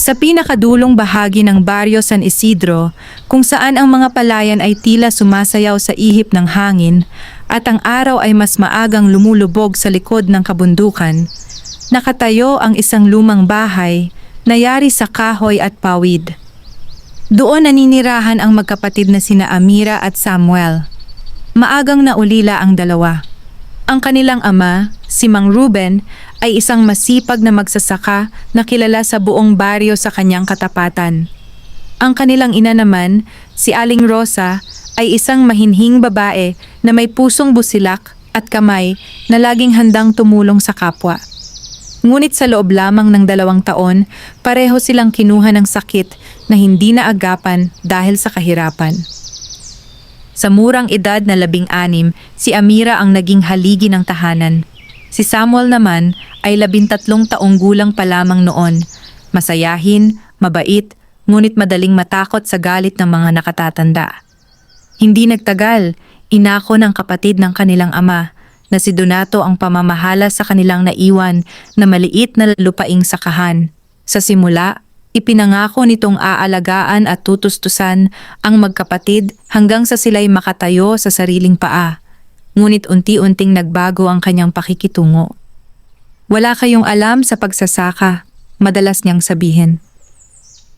Sa pinakadulong bahagi ng Baryo San Isidro, kung saan ang mga palayan ay tila sumasayaw sa ihip ng hangin at ang araw ay mas maagang lumulubog sa likod ng kabundukan, nakatayo ang isang lumang bahay na yari sa kahoy at pawid. Doon naninirahan ang magkapatid na sina Amira at Samuel. Maagang naulila ang dalawa. Ang kanilang ama, si Mang Ruben, ay isang masipag na magsasaka na kilala sa buong baryo sa kanyang katapatan. Ang kanilang ina naman, si Aling Rosa, ay isang mahinhing babae na may pusong busilak at kamay na laging handang tumulong sa kapwa. Ngunit sa loob lamang ng 2 taon, pareho silang kinuha ng sakit na hindi naagapan dahil sa kahirapan. Sa murang edad na 16, si Amira ang naging haligi ng tahanan. Si Samuel naman ay 13 taong gulang pa lamang noon. Masayahin, mabait, ngunit madaling matakot sa galit ng mga nakatatanda. Hindi nagtagal, inako ng kapatid ng kanilang ama na si Donato ang pamamahala sa kanilang naiwan na maliit na lupaing sakahan. Sa simula, ipinangako nitong aalagaan at tutustusan ang magkapatid hanggang sa sila'y makatayo sa sariling paa. Ngunit unti-unting nagbago ang kanyang pakikitungo. Wala kayong alam sa pagsasaka, madalas niyang sabihin.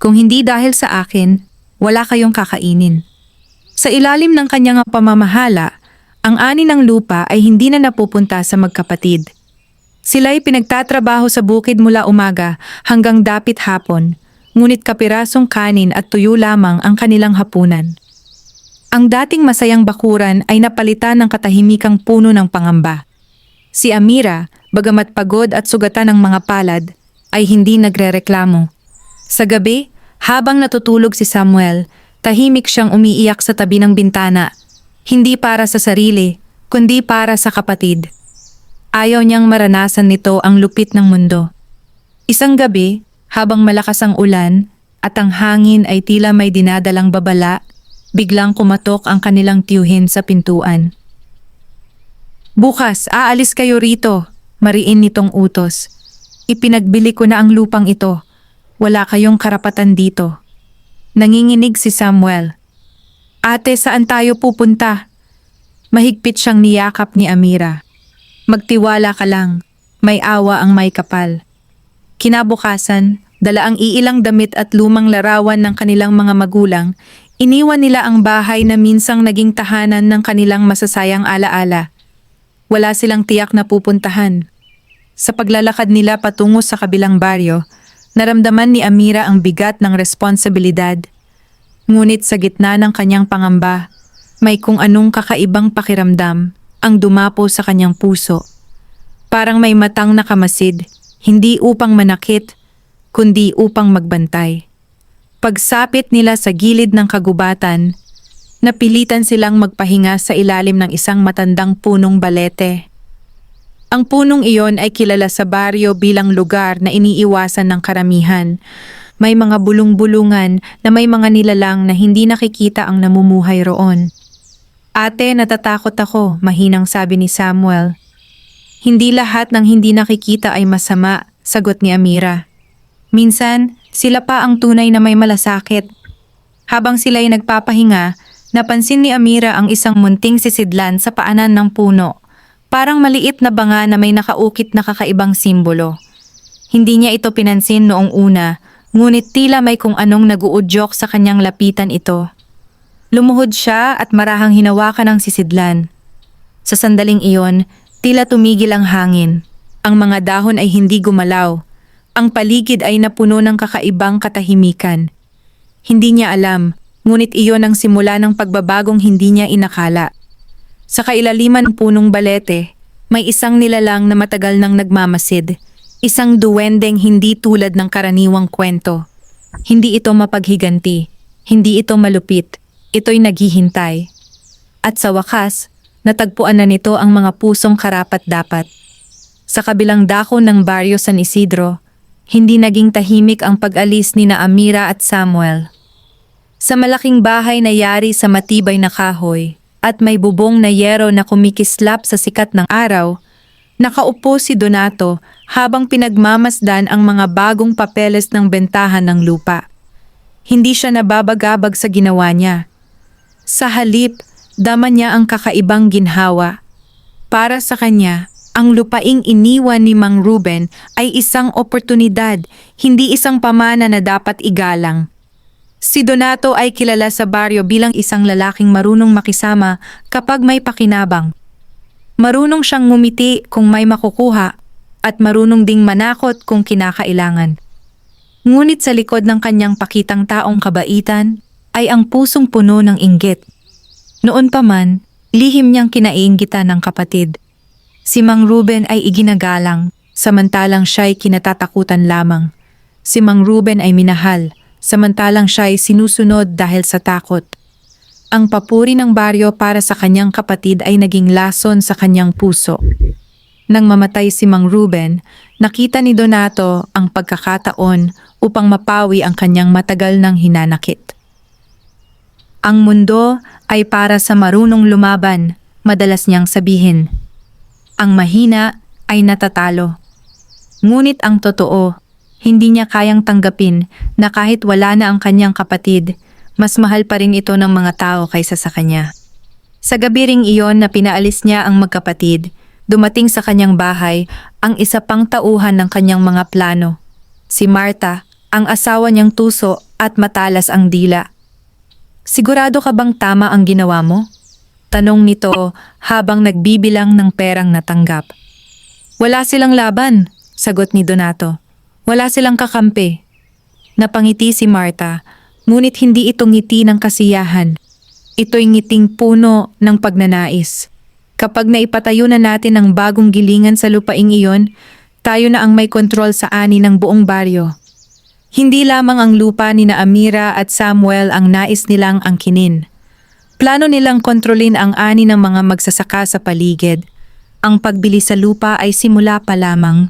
Kung hindi dahil sa akin, wala kayong kakainin. Sa ilalim ng kanyang pamamahala, ang ani ng lupa ay hindi na napupunta sa magkapatid. Sila'y pinagtatrabaho sa bukid mula umaga hanggang dapit hapon, ngunit kapirasong kanin at tuyo lamang ang kanilang hapunan. Ang dating masayang bakuran ay napalitan ng katahimikang puno ng pangamba. Si Amira, bagamat pagod at sugatan ng mga palad, ay hindi nagrereklamo. Sa gabi, habang natutulog si Samuel, tahimik siyang umiiyak sa tabi ng bintana, hindi para sa sarili, kundi para sa kapatid. Ayaw niyang maranasan nito ang lupit ng mundo. Isang gabi, habang malakas ang ulan at ang hangin ay tila may dinadalang babala, biglang kumatok ang kanilang tiyuhin sa pintuan. "Bukas, aalis kayo rito," mariin nitong utos. "Ipinagbili ko na ang lupang ito. Wala kayong karapatan dito." Nanginginig si Samuel. "Ate, saan tayo pupunta?" Mahigpit siyang niyakap ni Amira. "Magtiwala ka lang, may awa ang may kapal." Kinabukasan, dala ang iilang damit at lumang larawan ng kanilang mga magulang, iniwan nila ang bahay na minsang naging tahanan ng kanilang masasayang alaala. Wala silang tiyak na pupuntahan. Sa paglalakad nila patungo sa kabilang baryo, naramdaman ni Amira ang bigat ng responsibilidad. Ngunit sa gitna ng kanyang pangamba, may kung anong kakaibang pakiramdam ang dumapo sa kanyang puso. Parang may matang nakamasid, hindi upang manakit, kundi upang magbantay. Pagsapit nila sa gilid ng kagubatan, napilitan silang magpahinga sa ilalim ng isang matandang punong balete. Ang punong iyon ay kilala sa baryo bilang lugar na iniiwasan ng karamihan. May mga bulong-bulungan na may mga nilalang na hindi nakikita ang namumuhay roon. "Ate, natatakot ako," mahinang sabi ni Samuel. "Hindi lahat ng hindi nakikita ay masama," sagot ni Amira. "Minsan, sila pa ang tunay na may malasakit." Habang sila'y nagpapahinga, napansin ni Amira ang isang munting sisidlan sa paanan ng puno. Parang maliit na banga na may nakaukit na kakaibang simbolo. Hindi niya ito pinansin noong una, ngunit tila may kung anong naguudyok sa kanyang lapitan ito. Lumuhod siya at marahang hinawakan ang sisidlan. Sa sandaling iyon, tila tumigil ang hangin. Ang mga dahon ay hindi gumalaw. Ang paligid ay napuno ng kakaibang katahimikan. Hindi niya alam, ngunit iyon ang simula ng pagbabagong hindi niya inakala. Sa kailaliman ng punong balete, may isang nilalang na matagal nang nagmamasid. Isang duwendeng hindi tulad ng karaniwang kwento. Hindi ito mapaghiganti. Hindi ito malupit. Ito'y naghihintay. At sa wakas, natagpuan na nito ang mga pusong karapat-dapat. Sa kabilang dako ng Baryo San Isidro, hindi naging tahimik ang pag-alis ni na Amira at Samuel. Sa malaking bahay na yari sa matibay na kahoy at may bubong na yero na kumikislap sa sikat ng araw, nakaupo si Donato habang pinagmamasdan ang mga bagong papeles ng bentahan ng lupa. Hindi siya nababagabag sa ginawa niya. Sa halip, dama niya ang kakaibang ginhawa. Para sa kanya, ang lupaing iniwan ni Mang Ruben ay isang oportunidad, hindi isang pamana na dapat igalang. Si Donato ay kilala sa baryo bilang isang lalaking marunong makisama kapag may pakinabang. Marunong siyang ngumiti kung may makukuha at marunong ding manakot kung kinakailangan. Ngunit sa likod ng kanyang pakitang taong kabaitan ay ang pusong puno ng inggit. Noon pa man, lihim niyang kinaiinggitan ng kapatid. Si Mang Ruben ay iginagalang, samantalang siya'y kinatatakutan lamang. Si Mang Ruben ay minahal, samantalang siya'y sinusunod dahil sa takot. Ang papuri ng baryo para sa kanyang kapatid ay naging lason sa kanyang puso. Nang mamatay si Mang Ruben, nakita ni Donato ang pagkakataon upang mapawi ang kanyang matagal ng hinanakit. Ang mundo ay para sa marunong lumaban, madalas niyang sabihin. Ang mahina ay natatalo. Ngunit ang totoo, hindi niya kayang tanggapin na kahit wala na ang kanyang kapatid, mas mahal pa rin ito ng mga tao kaysa sa kanya. Sa gabi ring iyon na pinaalis niya ang magkapatid, dumating sa kanyang bahay ang isa pang tauhan ng kanyang mga plano. Si Marta, ang asawa niyang tuso at matalas ang dila. Sigurado ka bang tama ang ginawa mo? Tanong nito habang nagbibilang ng perang natanggap. Wala silang laban, sagot ni Donato. Wala silang kakampi. Napangiti si Marta, ngunit hindi ito ngiti ng kasiyahan. Ito'y ngiting puno ng pagnanais. Kapag naipatayo na natin ang bagong gilingan sa lupaing iyon, tayo na ang may kontrol sa ani ng buong baryo. Hindi lamang ang lupa ni na Amira at Samuel ang nais nilang angkinin. Plano nilang kontrolin ang ani ng mga magsasaka sa paligid. Ang pagbili sa lupa ay simula pa lamang.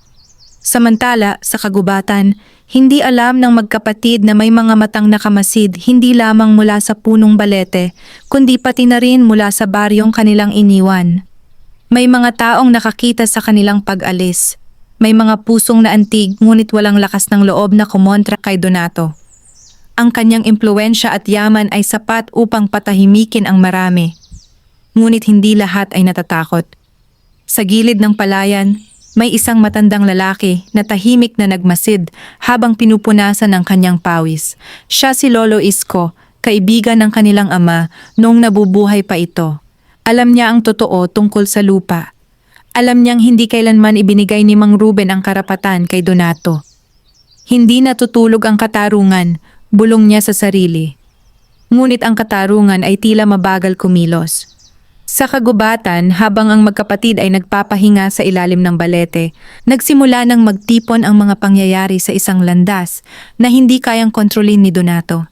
Samantala, sa kagubatan, hindi alam ng magkapatid na may mga matang nakamasid hindi lamang mula sa punong balete, kundi pati na rin mula sa baryong kanilang iniwan. May mga taong nakakita sa kanilang pag-alis. May mga pusong naantig ngunit walang lakas ng loob na kumontra kay Donato. Ang kanyang impluwensya at yaman ay sapat upang patahimikin ang marami. Ngunit hindi lahat ay natatakot. Sa gilid ng palayan, may isang matandang lalaki na tahimik na nagmasid habang pinupunasan ng kanyang pawis. Siya si Lolo Isko, kaibigan ng kanilang ama noong nabubuhay pa ito. Alam niya ang totoo tungkol sa lupa. Alam niyang hindi kailanman ibinigay ni Mang Ruben ang karapatan kay Donato. Hindi natutulog ang katarungan, bulong niya sa sarili. Ngunit ang katarungan ay tila mabagal kumilos. Sa kagubatan, habang ang magkapatid ay nagpapahinga sa ilalim ng balete, nagsimula ng magtipon ang mga pangyayari sa isang landas na hindi kayang kontrolin ni Donato.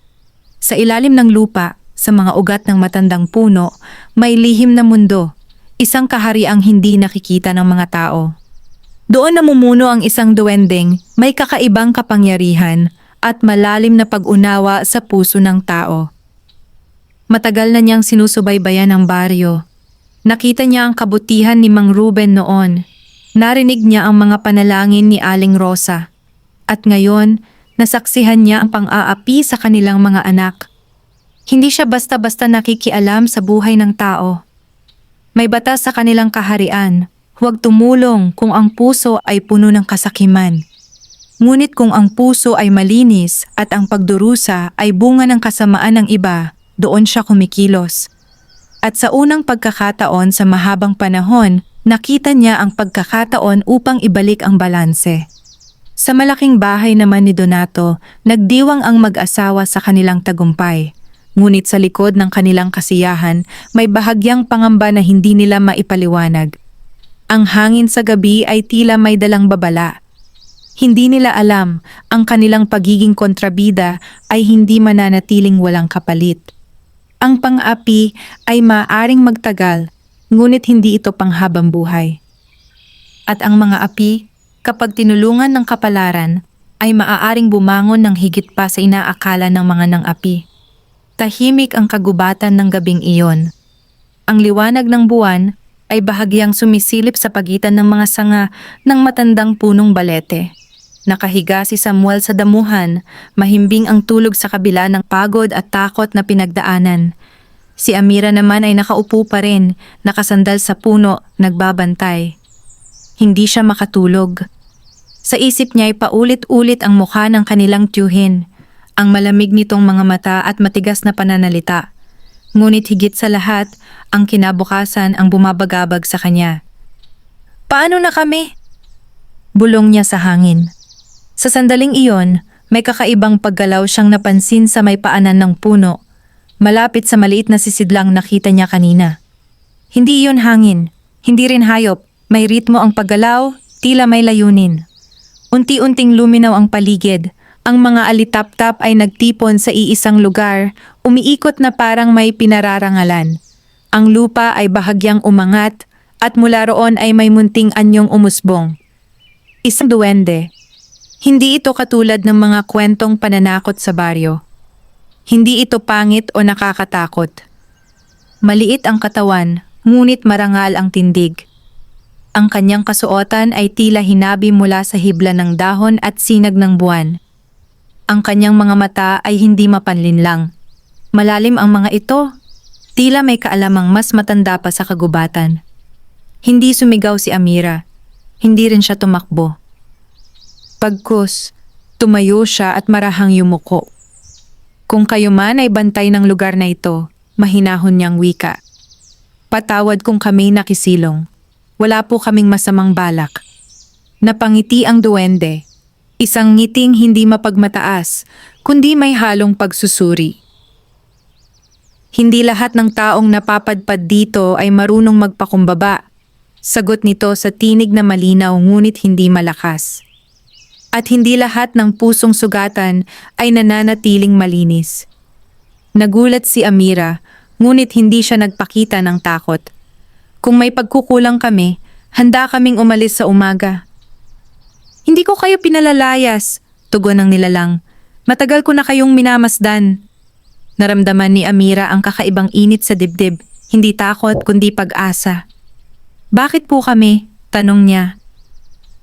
Sa ilalim ng lupa, sa mga ugat ng matandang puno, may lihim na mundo, isang kahariang hindi nakikita ng mga tao. Doon namumuno ang isang duwending, may kakaibang kapangyarihan at malalim na pag-unawa sa puso ng tao. Matagal na niyang sinusubaybayan ang baryo. Nakita niya ang kabutihan ni Mang Ruben noon. Narinig niya ang mga panalangin ni Aling Rosa. At ngayon, nasaksihan niya ang pang-aapi sa kanilang mga anak. Hindi siya basta-basta nakikialam sa buhay ng tao. May batas sa kanilang kaharian. Huwag tumulong kung ang puso ay puno ng kasakiman. Ngunit kung ang puso ay malinis at ang pagdurusa ay bunga ng kasamaan ng iba, doon siya kumikilos. At sa unang pagkakataon sa mahabang panahon, nakita niya ang pagkakataon upang ibalik ang balanse. Sa malaking bahay naman ni Donato, nagdiwang ang mag-asawa sa kanilang tagumpay. Ngunit sa likod ng kanilang kasiyahan, may bahagyang pangamba na hindi nila maipaliwanag. Ang hangin sa gabi ay tila may dalang babala. Hindi nila alam, ang kanilang pagiging kontrabida ay hindi mananatiling walang kapalit. Ang pang-api ay maaaring magtagal, ngunit hindi ito panghabang buhay. At ang mga api, kapag tinulungan ng kapalaran, ay maaaring bumangon ng higit pa sa inaakala ng mga nang-api. Tahimik ang kagubatan ng gabing iyon. Ang liwanag ng buwan ay bahagyang sumisilip sa pagitan ng mga sanga ng matandang punong balete. Nakahiga si Samuel sa damuhan, mahimbing ang tulog sa kabila ng pagod at takot na pinagdaanan. Si Amira naman ay nakaupo pa rin, nakasandal sa puno, nagbabantay. Hindi siya makatulog. Sa isip niya ay paulit-ulit ang mukha ng kanilang tiyuhin, ang malamig nitong mga mata at matigas na pananalita. Ngunit higit sa lahat, ang kinabukasan ang bumabagabag sa kanya. "Paano na kami?" Bulong niya sa hangin. Sa sandaling iyon, may kakaibang paggalaw siyang napansin sa may paanan ng puno, malapit sa maliit na sisidlang nakita niya kanina. Hindi iyon hangin, hindi rin hayop, may ritmo ang paggalaw, tila may layunin. Unti-unting luminaw ang paligid, ang mga alitap-tap ay nagtipon sa iisang lugar, umiikot na parang may pinararangalan. Ang lupa ay bahagyang umangat, at mula roon ay may munting anyong umusbong. Isang duwende. Hindi ito katulad ng mga kwentong pananakot sa baryo. Hindi ito pangit o nakakatakot. Maliit ang katawan, ngunit marangal ang tindig. Ang kanyang kasuotan ay tila hinabi mula sa hibla ng dahon at sinag ng buwan. Ang kanyang mga mata ay hindi mapanlinlang. Malalim ang mga ito, tila may kaalamang mas matanda pa sa kagubatan. Hindi sumigaw si Amira. Hindi rin siya tumakbo. Pagkus, tumayo siya at marahang yumuko. "Kung kayo man ay bantay ng lugar na ito," mahinahon niyang wika. "Patawad kung kami nakisilong. Wala po kaming masamang balak." Napangiti ang duwende. Isang ngiting hindi mapagmataas, kundi may halong pagsusuri. "Hindi lahat ng taong napapadpad dito ay marunong magpakumbaba." Sagot nito sa tinig na malinaw ngunit hindi malakas. "At hindi lahat ng pusong sugatan ay nananatiling malinis." Nagulat si Amira, ngunit hindi siya nagpakita ng takot. "Kung may pagkukulang kami, handa kaming umalis sa umaga." "Hindi ko kayo pinalalayas," tugon ng nilalang. "Matagal ko na kayong minamasdan." Naramdaman ni Amira ang kakaibang init sa dibdib, hindi takot kundi pag-asa. "Bakit po kami?" tanong niya.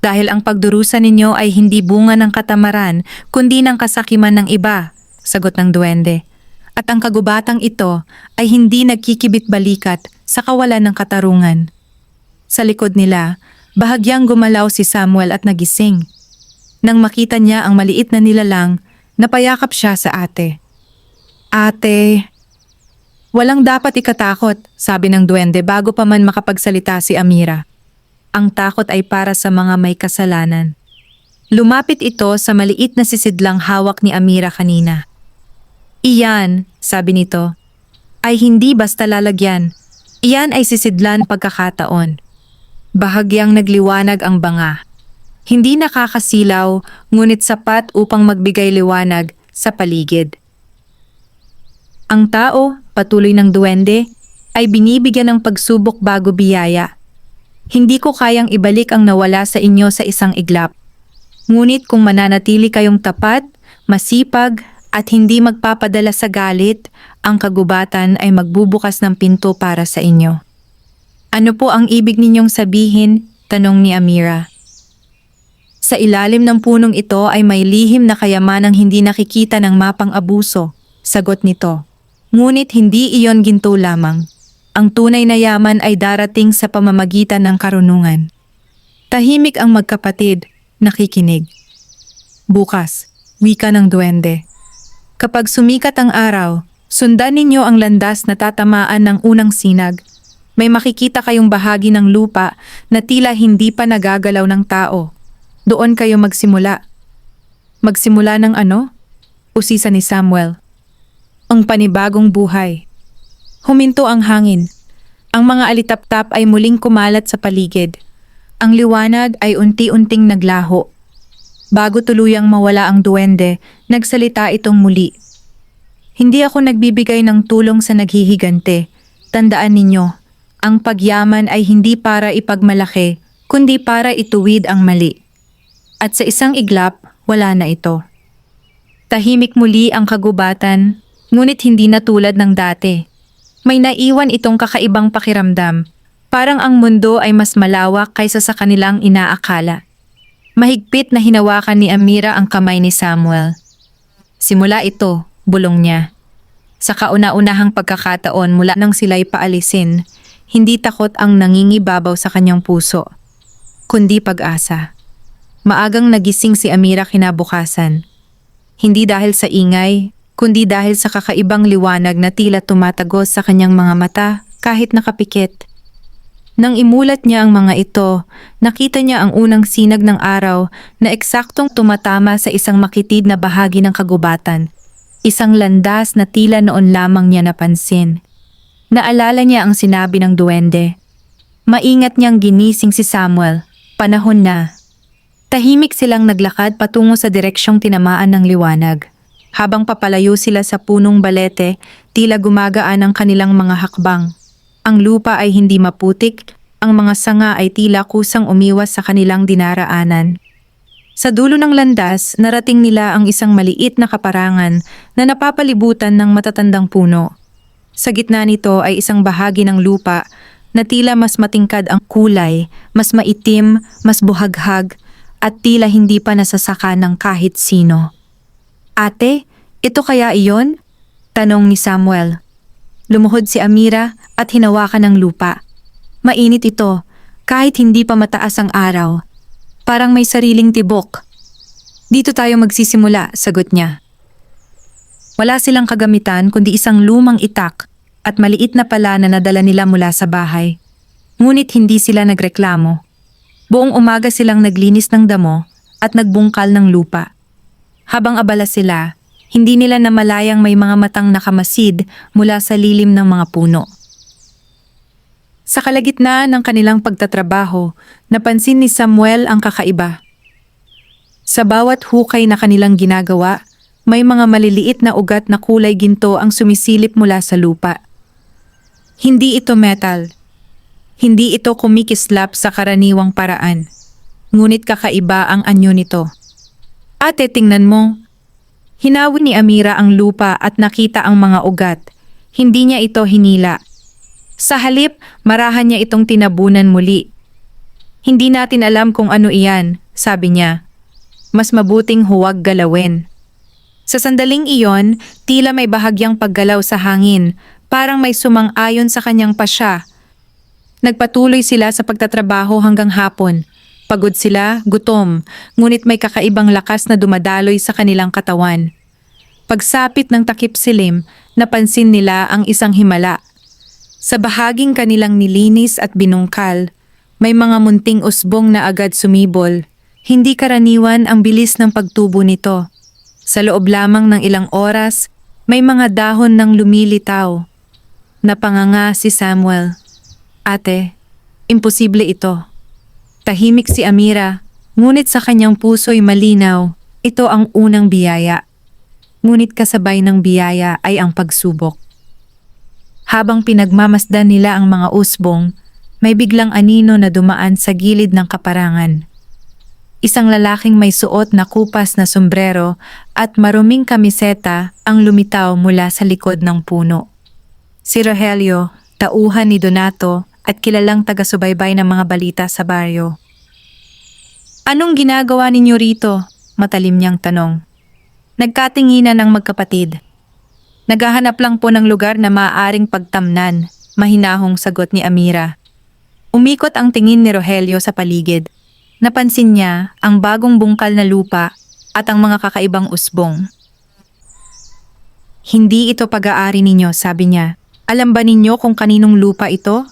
"Dahil ang pagdurusa ninyo ay hindi bunga ng katamaran, kundi ng kasakiman ng iba," sagot ng duwende. "At ang kagubatang ito ay hindi nagkikibit-balikat sa kawalan ng katarungan." Sa likod nila, bahagyang gumalaw si Samuel at nagising. Nang makita niya ang maliit na nilalang, napayakap siya sa ate. "Ate." "Walang dapat ikatakot," sabi ng duwende bago pa man makapagsalita si Amira. "Ang takot ay para sa mga may kasalanan." Lumapit ito sa maliit na sisidlang hawak ni Amira kanina. "Iyan," sabi nito, "ay hindi basta lalagyan. Iyan ay sisidlan pagkakataon." Bahagyang nagliwanag ang banga. Hindi nakakasilaw, ngunit sapat upang magbigay liwanag sa paligid. Ang tao, patuloy ng duwende, ay binibigyan ng pagsubok bago biyaya. "Hindi ko kayang ibalik ang nawala sa inyo sa isang iglap. Ngunit kung mananatili kayong tapat, masipag, at hindi magpapadala sa galit, ang kagubatan ay magbubukas ng pinto para sa inyo." "Ano po ang ibig ninyong sabihin?" tanong ni Amira. "Sa ilalim ng punong ito ay may lihim na kayamanang hindi nakikita ng mapang abuso," sagot nito. "Ngunit hindi iyon ginto lamang. Ang tunay na yaman ay darating sa pamamagitan ng karunungan." Tahimik ang magkapatid, nakikinig. "Bukas," wika ng duwende. "Kapag sumikat ang araw, sundan ninyo ang landas na tatamaan ng unang sinag. May makikita kayong bahagi ng lupa na tila hindi pa nagagalaw ng tao. Doon kayo magsimula." "Magsimula ng ano?" usisa ni Samuel. "Ang panibagong buhay." Huminto ang hangin. Ang mga alitap-tap ay muling kumalat sa paligid. Ang liwanag ay unti-unting naglaho. Bago tuluyang mawala ang duwende, nagsalita itong muli. "Hindi ako nagbibigay ng tulong sa naghihigante. Tandaan ninyo, ang pagyaman ay hindi para ipagmalaki, kundi para ituwid ang mali." At sa isang iglap, wala na ito. Tahimik muli ang kagubatan, ngunit hindi na tulad ng dati. May naiwan itong kakaibang pakiramdam, Parang ang mundo ay mas malawak kaysa sa kanilang inaakala. Mahigpit na hinawakan ni Amira ang kamay ni Samuel. Simula ito, bulong niya. Sa kauna-unahang pagkakataon mula nang sila'y paalisin, hindi takot ang nangingibabaw sa kanyang puso, kundi pag-asa. Maagang nagising si Amira kinabukasan. Hindi dahil sa ingay, kundi dahil sa kakaibang liwanag na tila tumatagos sa kanyang mga mata kahit nakapikit. Nang imulat niya ang mga ito, nakita niya ang unang sinag ng araw na eksaktong tumatama sa isang makitid na bahagi ng kagubatan. Isang landas na tila noon lamang niya napansin. Naalala niya ang sinabi ng duwende. Maingat niyang ginising si Samuel. Panahon na. Tahimik silang naglakad patungo sa direksyong tinamaan ng liwanag. Habang papalayo sila sa punong balete, tila gumagaan ang kanilang mga hakbang. Ang lupa ay hindi maputik, ang mga sanga ay tila kusang umiwas sa kanilang dinaraanan. Sa dulo ng landas, narating nila ang isang maliit na kaparangan na napapalibutan ng matatandang puno. Sa gitna nito ay isang bahagi ng lupa na tila mas matingkad ang kulay, mas maitim, mas buhaghag, at tila hindi pa nasasaka ng kahit sino. Ate, ito kaya iyon? Tanong ni Samuel. Lumuhod si Amira at hinawakan ng lupa. Mainit ito, kahit hindi pa mataas ang araw. Parang may sariling tibok. Dito tayo magsisimula, sagot niya. Wala silang kagamitan kundi isang lumang itak at maliit na pala na nadala nila mula sa bahay. Ngunit hindi sila nagreklamo. Buong umaga silang naglinis ng damo at nagbungkal ng lupa. Habang abala sila, hindi nila namalayang may mga matang nakamasid mula sa lilim ng mga puno. Sa kalagitnaan ng kanilang pagtatrabaho, napansin ni Samuel ang kakaiba. Sa bawat hukay na kanilang ginagawa, may mga maliliit na ugat na kulay ginto ang sumisilip mula sa lupa. Hindi ito metal. Hindi ito kumikislap sa karaniwang paraan. Ngunit kakaiba ang anyo nito. Ate, tingnan mo. Hinawi ni Amira ang lupa at nakita ang mga ugat. Hindi niya ito hinila. Sa halip, marahan niya itong tinabunan muli. Hindi natin alam kung ano iyan, sabi niya. Mas mabuting huwag galawin. Sa sandaling iyon, tila may bahagyang paggalaw sa hangin, parang may sumang-ayon sa kanyang pasya. Nagpatuloy sila sa pagtatrabaho hanggang hapon. Pagod sila, gutom, ngunit may kakaibang lakas na dumadaloy sa kanilang katawan. Pagsapit ng takip silim, napansin nila ang isang himala. Sa bahaging kanilang nilinis at binungkal, may mga munting usbong na agad sumibol. Hindi karaniwan ang bilis ng pagtubo nito. Sa loob lamang ng ilang oras, may mga dahon ng lumilitaw. Napanganga si Samuel. Ate, imposible ito. Tahimik si Amira, ngunit sa kanyang puso'y malinaw, ito ang unang biyaya. Ngunit kasabay ng biyaya ay ang pagsubok. Habang pinagmamasdan nila ang mga usbong, may biglang anino na dumaan sa gilid ng kaparangan. Isang lalaking may suot na kupas na sombrero at maruming kamiseta ang lumitaw mula sa likod ng puno. Si Rogelio, tauhan ni Donato at kilalang taga-subaybay ng mga balita sa baryo. Anong ginagawa ninyo rito? Matalim niyang tanong. Nagkatinginan ng magkapatid. Naghahanap lang po ng lugar na maaaring pagtamnan, mahinahong sagot ni Amira. Umikot ang tingin ni Rogelio sa paligid. Napansin niya ang bagong bungkal na lupa at ang mga kakaibang usbong. Hindi ito pag-aari ninyo, sabi niya. Alam ba ninyo kung kaninong lupa ito?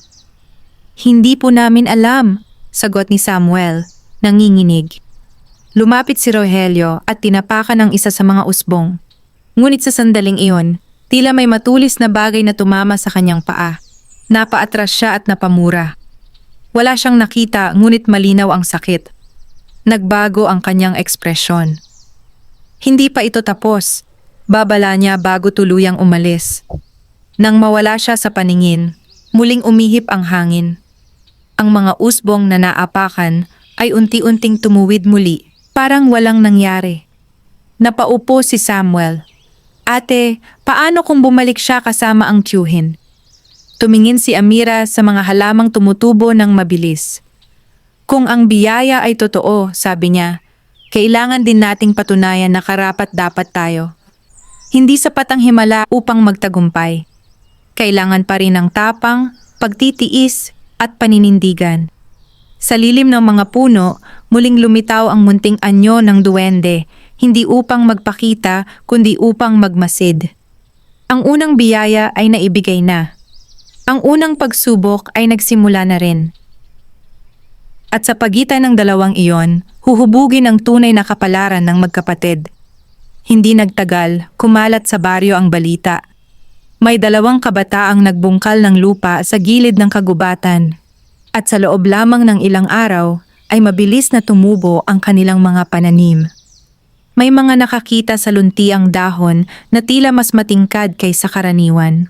Hindi po namin alam, sagot ni Samuel, nanginginig. Lumapit si Rogelio at tinapakan ang isa sa mga usbong. Ngunit sa sandaling iyon, tila may matulis na bagay na tumama sa kanyang paa. Napaatras siya at napamura. Wala siyang nakita ngunit malinaw ang sakit. Nagbago ang kanyang ekspresyon. Hindi pa ito tapos. Babala niya bago tuluyang umalis. Nang mawala siya sa paningin, muling umihip ang hangin. Ang mga usbong na naapakan ay unti-unting tumuwid muli, parang walang nangyari. Napaupo si Samuel. Ate, paano kung bumalik siya kasama ang tiyuhin? Tumingin si Amira sa mga halamang tumutubo ng mabilis. Kung ang biyaya ay totoo, sabi niya, kailangan din nating patunayan na karapat-dapat tayo. Hindi sapat ang himala upang magtagumpay. Kailangan pa rin ng tapang, pagtitiis at paninindigan. Sa lilim ng mga puno, muling lumitaw ang munting anyo ng duwende, hindi upang magpakita kundi upang magmasid. Ang unang biyaya ay naibigay na. Ang unang pagsubok ay nagsimula na rin. At sa pagitan ng dalawang iyon, huhubugin ang tunay na kapalaran ng magkapatid. Hindi nagtagal, kumalat sa baryo ang balita. May 2 kabataang nagbungkal ng lupa sa gilid ng kagubatan. At sa loob lamang ng ilang araw, ay mabilis na tumubo ang kanilang mga pananim. May mga nakakita sa luntiang dahon na tila mas matingkad kaysa karaniwan.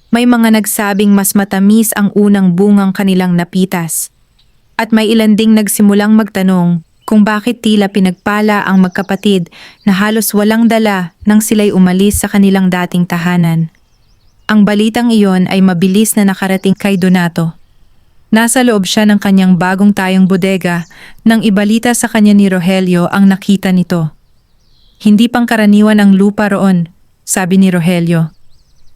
May mga nagsabing mas matamis ang unang bungang kanilang napitas. At may ilan ding nagsimulang magtanong kung bakit tila pinagpala ang magkapatid na halos walang dala nang sila'y umalis sa kanilang dating tahanan. Ang balitang iyon ay mabilis na nakarating kay Donato. Nasa loob siya ng kanyang bagong tayong bodega nang ibalita sa kanya ni Rogelio ang nakita nito. Hindi pangkaraniwan ang lupa roon, sabi ni Rogelio.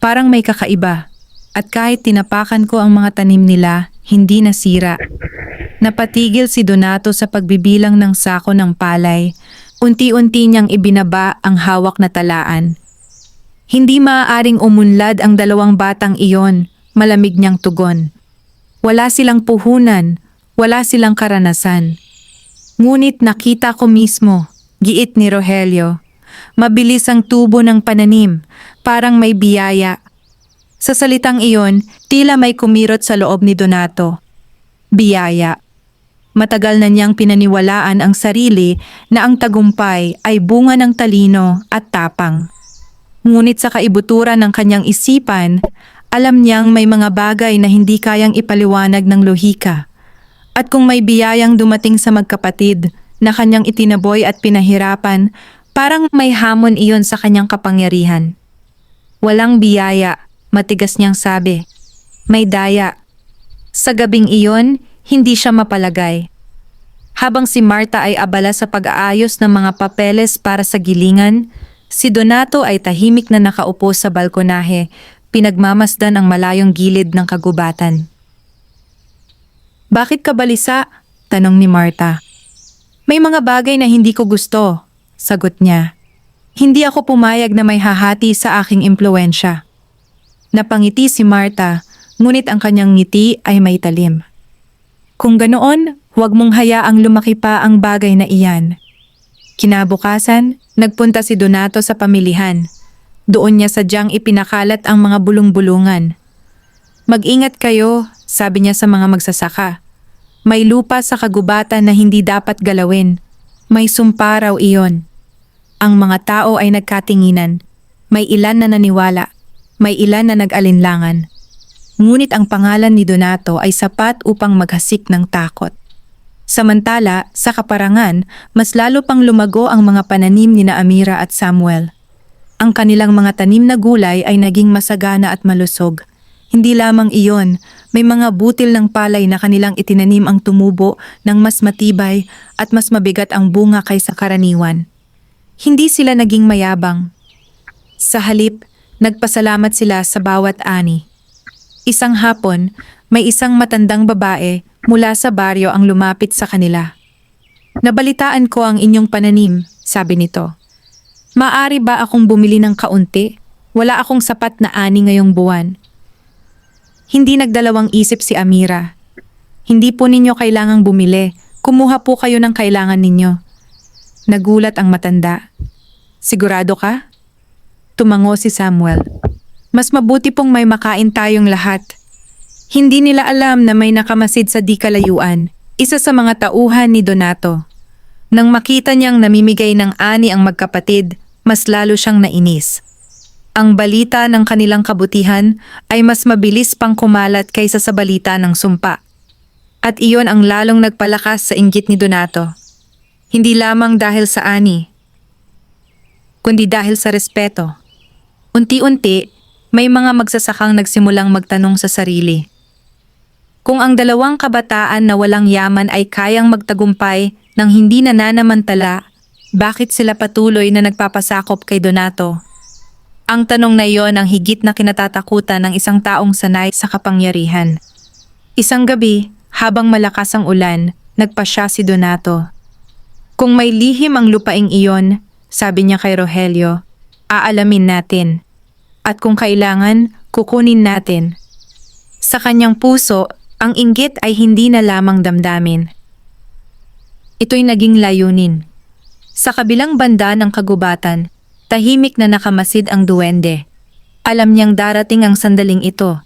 Parang may kakaiba, at kahit tinapakan ko ang mga tanim nila, hindi nasira. Napatigil si Donato sa pagbibilang ng sako ng palay. Unti-unti niyang ibinaba ang hawak na talaan. Hindi maaaring umunlad ang 2 batang iyon, malamig niyang tugon. Wala silang puhunan, wala silang karanasan. Ngunit nakita ko mismo, giit ni Rogelio. Mabilis ang tubo ng pananim, parang may biyaya. Sa salitang iyon, tila may kumirot sa loob ni Donato. Biyaya. Matagal na niyang pinaniwalaan ang sarili na ang tagumpay ay bunga ng talino at tapang. Ngunit sa kaibuturan ng kanyang isipan, alam niyang may mga bagay na hindi kayang ipaliwanag ng lohika. At kung may biyayang dumating sa magkapatid na kanyang itinaboy at pinahirapan, parang may hamon iyon sa kanyang kapangyarihan. Walang biyaya, matigas niyang sabi. May daya. Sa gabing iyon, hindi siya mapalagay. Habang si Marta ay abala sa pag-aayos ng mga papeles para sa gilingan, si Donato ay tahimik na nakaupo sa balkonahe, pinagmamasdan ang malayong gilid ng kagubatan. Bakit ka balisa? Tanong ni Marta. May mga bagay na hindi ko gusto, sagot niya. Hindi ako pumayag na may hahati sa aking impluensya. Napangiti si Marta, ngunit ang kanyang ngiti ay may talim. Kung ganoon, huwag mong hayaang lumaki pa ang bagay na iyan. Kinabukasan, nagpunta si Donato sa pamilihan. Doon niya sadyang ipinakalat ang mga bulong-bulungan. Mag-ingat kayo, sabi niya sa mga magsasaka. May lupa sa kagubatan na hindi dapat galawin. May sumpa raw iyon. Ang mga tao ay nagkatinginan. May ilan na naniwala. May ilan na nag-alinlangan. Ngunit ang pangalan ni Donato ay sapat upang maghasik ng takot. Samantala, sa kaparangan, mas lalo pang lumago ang mga pananim ni na Amira at Samuel. Ang kanilang mga tanim na gulay ay naging masagana at malusog. Hindi lamang iyon, may mga butil ng palay na kanilang itinanim ang tumubo ng mas matibay at mas mabigat ang bunga kaysa karaniwan. Hindi sila naging mayabang. Sa halip, nagpasalamat sila sa bawat ani. Isang hapon, may isang matandang babae mula sa baryo ang lumapit sa kanila. Nabalitaan ko ang inyong pananim, sabi nito. Maaari ba akong bumili ng kaunti? Wala akong sapat na ani ngayong buwan. Hindi nagdalawang isip si Amira. Hindi po ninyo kailangang bumili. Kumuha po kayo ng kailangan ninyo. Nagulat ang matanda. Sigurado ka? Tumango si Samuel. Mas mabuti pong may makain tayong lahat. Hindi nila alam na may nakamasid sa di kalayuan, isa sa mga tauhan ni Donato. Nang makita niyang namimigay ng ani ang magkapatid, mas lalo siyang nainis. Ang balita ng kanilang kabutihan ay mas mabilis pang kumalat kaysa sa balita ng sumpa. At iyon ang lalong nagpalakas sa inggit ni Donato. Hindi lamang dahil sa ani, kundi dahil sa respeto. Unti-unti, May mga magsasakang nagsimulang magtanong sa sarili. Kung ang dalawang kabataan na walang yaman ay kayang magtagumpay ng hindi nananamantala, bakit sila patuloy na nagpapasakop kay Donato? Ang tanong na iyon ang higit na kinatatakutan ng isang taong sanay sa kapangyarihan. Isang gabi, habang malakas ang ulan, nagpasya si Donato. Kung may lihim ang lupaing iyon, sabi niya kay Rogelio, aalamin natin. At kung kailangan, kukunin natin. Sa kanyang puso, ang inggit ay hindi na lamang damdamin. Ito'y naging layunin. Sa kabilang banda ng kagubatan, tahimik na nakamasid ang duwende. Alam niyang darating ang sandaling ito.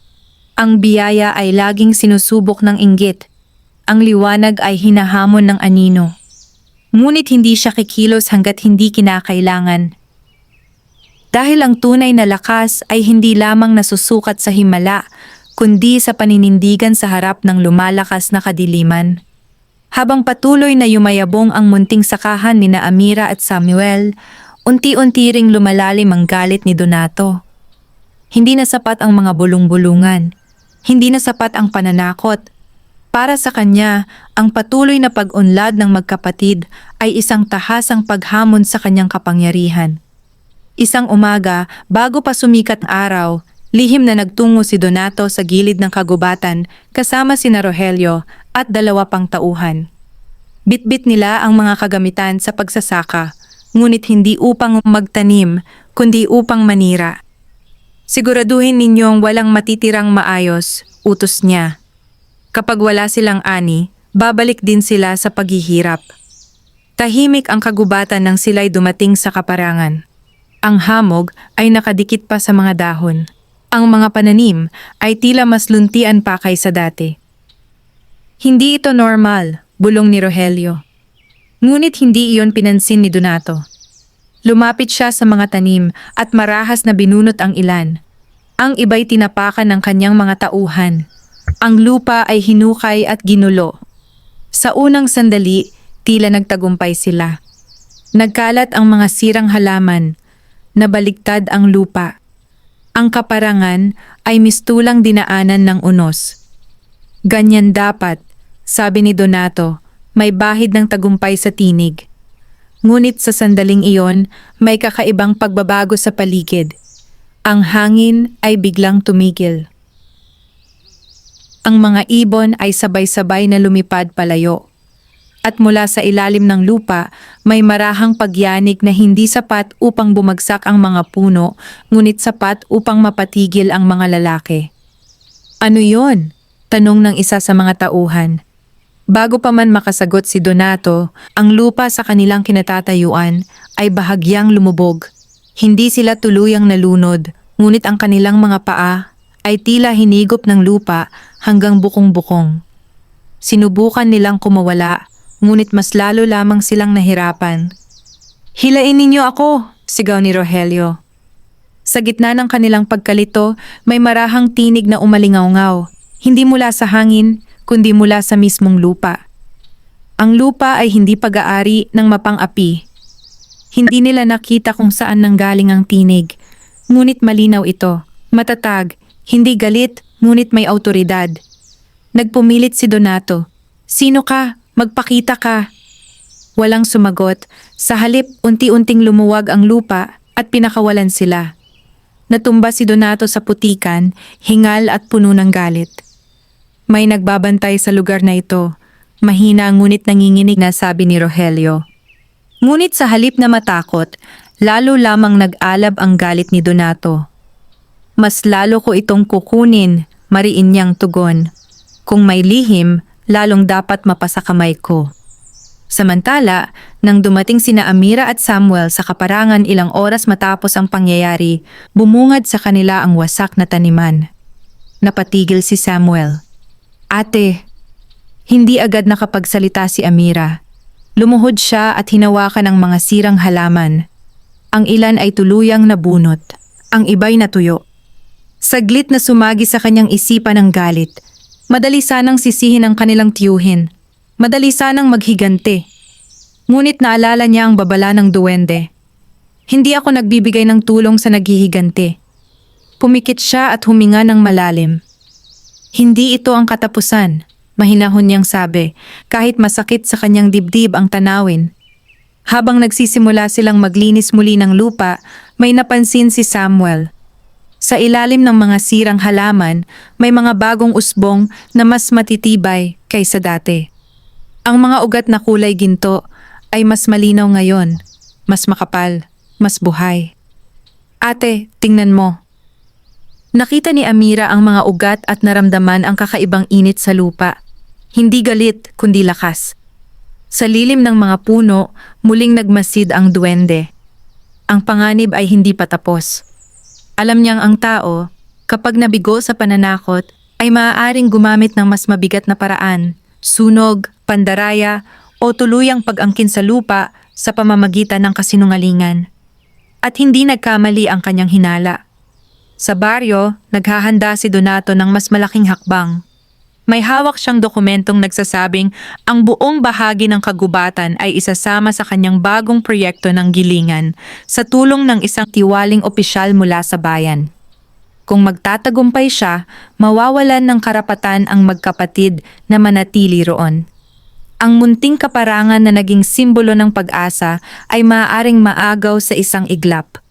Ang biyaya ay laging sinusubok ng inggit. Ang liwanag ay hinahamon ng anino. Ngunit hindi siya kikilos hanggat hindi kinakailangan. Dahil ang tunay na lakas ay hindi lamang nasusukat sa himala, kundi sa paninindigan sa harap ng lumalakas na kadiliman. Habang patuloy na yumayabong ang munting sakahan ni Amira at Samuel, unti-unti ring lumalalim ang galit ni Donato. Hindi na sapat ang mga bulong-bulungan. Hindi na sapat ang pananakot. Para sa kanya, ang patuloy na pag-unlad ng magkapatid ay isang tahasang paghamon sa kanyang kapangyarihan. Isang umaga, bago pa sumikat ang araw, lihim na nagtungo si Donato sa gilid ng kagubatan kasama sina Rogelio at 2 pang tauhan. Bitbit nila ang mga kagamitan sa pagsasaka, ngunit hindi upang magtanim, kundi upang manira. Siguraduhin ninyong walang matitirang maayos, utos niya. Kapag wala silang ani, babalik din sila sa paghihirap. Tahimik ang kagubatan nang sila'y dumating sa kaparangan. Ang hamog ay nakadikit pa sa mga dahon. Ang mga pananim ay tila mas luntian pa kaysa dati. Hindi ito normal, bulong ni Rogelio. Ngunit hindi iyon pinansin ni Donato. Lumapit siya sa mga tanim at marahas na binunot ang ilan. Ang iba'y tinapakan ng kanyang mga tauhan. Ang lupa ay hinukay at ginulo. Sa unang sandali, tila nagtagumpay sila. Nagkalat ang mga sirang halaman. Nabaligtad ang lupa. Ang kaparangan ay mistulang dinaanan ng unos. Ganyan dapat, sabi ni Donato, may bahid ng tagumpay sa tinig. Ngunit sa sandaling iyon, may kakaibang pagbabago sa paligid. Ang hangin ay biglang tumigil. Ang mga ibon ay sabay-sabay na lumipad palayo. At mula sa ilalim ng lupa, may marahang pagyanig na hindi sapat upang bumagsak ang mga puno, ngunit sapat upang mapatigil ang mga lalaki. Ano yon? Tanong ng isa sa mga tauhan. Bago pa man makasagot si Donato, ang lupa sa kanilang kinatatayuan ay bahagyang lumubog. Hindi sila tuluyang nalunod, ngunit ang kanilang mga paa ay tila hinigop ng lupa hanggang bukong-bukong. Sinubukan nilang kumawala, ngunit mas lalo lamang silang nahirapan. Hilain ninyo ako, sigaw ni Rogelio. Sa gitna ng kanilang pagkalito, may marahang tinig na umalingaw-ngaw, hindi mula sa hangin, kundi mula sa mismong lupa. Ang lupa ay hindi pag-aari ng mapang-api. Hindi nila nakita kung saan nanggaling ang tinig, ngunit malinaw ito, matatag, hindi galit, ngunit may awtoridad. Nagpumilit si Donato. Sino ka? Magpakita ka. Walang sumagot. Sa halip, unti-unting lumuwag ang lupa at pinakawalan sila. Natumba si Donato sa putikan, hingal at puno ng galit. May nagbabantay sa lugar na ito. Mahina ngunit nanginginig na sabi ni Rogelio. Ngunit sa halip na matakot, lalo lamang nag-alab ang galit ni Donato. Mas lalo ko itong kukunin, mariin niyang tugon. Kung may lihim, lalong dapat mapasakamay ko. Samantala, nang dumating sina Amira at Samuel sa kaparangan ilang oras matapos ang pangyayari, bumungad sa kanila ang wasak na taniman. Napatigil si Samuel. Ate, hindi agad nakapagsalita si Amira. Lumuhod siya at hinawakan ang mga sirang halaman. Ang ilan ay tuluyang nabunot, ang iba'y natuyo. Saglit na sumagi sa kanyang isipan ang galit. Madali sanang sisihin ang kanilang tiyuhin. Madali sanang maghigante. Ngunit naalala niya ang babala ng duwende. Hindi ako nagbibigay ng tulong sa naghihigante. Pumikit siya at huminga ng malalim. Hindi ito ang katapusan, mahinahon niyang sabi, kahit masakit sa kanyang dibdib ang tanawin. Habang nagsisimula silang maglinis muli ng lupa, may napansin si Samuel. Sa ilalim ng mga sirang halaman, may mga bagong usbong na mas matitibay kaysa dati. Ang mga ugat na kulay ginto ay mas malinaw ngayon, mas makapal, mas buhay. Ate, tingnan mo. Nakita ni Amira ang mga ugat at naramdaman ang kakaibang init sa lupa. Hindi galit, kundi lakas. Sa lilim ng mga puno, muling nagmasid ang duwende. Ang panganib ay hindi pa tapos. Alam niyang ang tao, kapag nabigo sa pananakot, ay maaaring gumamit ng mas mabigat na paraan, sunog, pandaraya, o tuluyang pag-angkin sa lupa sa pamamagitan ng kasinungalingan. At hindi nagkamali ang kanyang hinala. Sa baryo, naghahanda si Donato ng mas malaking hakbang. May hawak siyang dokumentong nagsasabing ang buong bahagi ng kagubatan ay isasama sa kanyang bagong proyekto ng gilingan sa tulong ng isang tiwaling opisyal mula sa bayan. Kung magtatagumpay siya, mawawalan ng karapatan ang magkapatid na manatili roon. Ang munting kaparangan na naging simbolo ng pag-asa ay maaaring maagaw sa isang iglap.